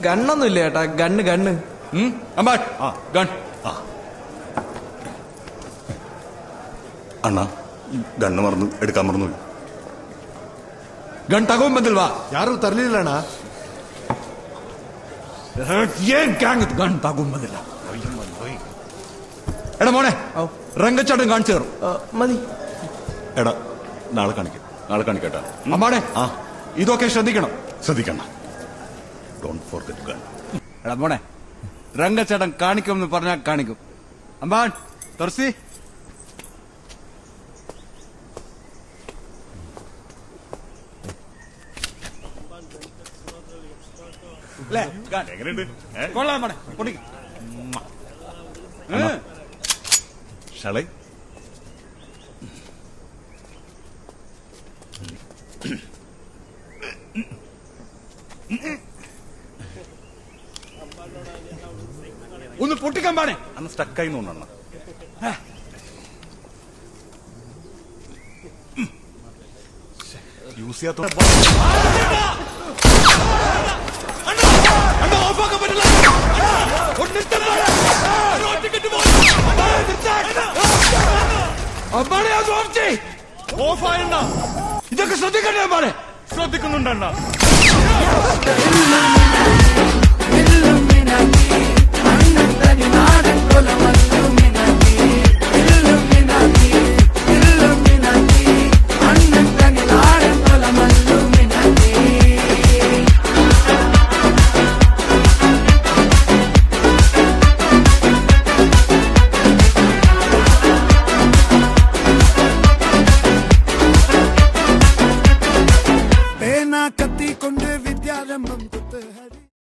ഗണ്ണൊന്നും ഇല്ല ചേട്ടാ. Gun gun. Gun. ಅಣ್ಣ ಗಣ್ಣು ಮರನು ಎಡ್ಕ ಮರನು ಗನ್ ತಗೊಂಬಂದಿಲ್ವಾ? ಯಾರು ತರ್ಲಿಲ್ಲ ಅಣ್ಣ. ಏನ್ ಗ್ಯಾಂಗ್ ಗನ್ ತಗೊಂಬಂದಿಲ್ಲ? എടാ മോനെ രംഗച്ചാട്ടൻ കാണിച്ചു തരും. മതി. എടാ നാളെ കാണിക്കട്ടെ. അമ്മാടെ ഇതൊക്കെ ശ്രദ്ധിക്കണം. ശ്രദ്ധിക്കണ്ട. Don't forget gun. എടാ മോനെ രംഗച്ചേട്ടൻ കാണിക്കും എന്ന് പറഞ്ഞാൽ കാണിക്കും. അമ്പാൻ തുറസി കൊള്ളാം മോനെ. പൊട്ടിക്ക്. ഷളൈ ഒന്ന് പൊട്ടിക്കാൻ പാടേ. അന്ന് സ്റ്റക്കായി തോന്നണം. യൂസ് ചെയ്യാത്ത ഇതൊക്കെ ശ്രദ്ധിക്കണ്ടേ അമ്പാടെ? ശ്രദ്ധിക്കുന്നുണ്ടണ്ണ. കത്തി കൊണ്ട് വിദ്യാരംഭം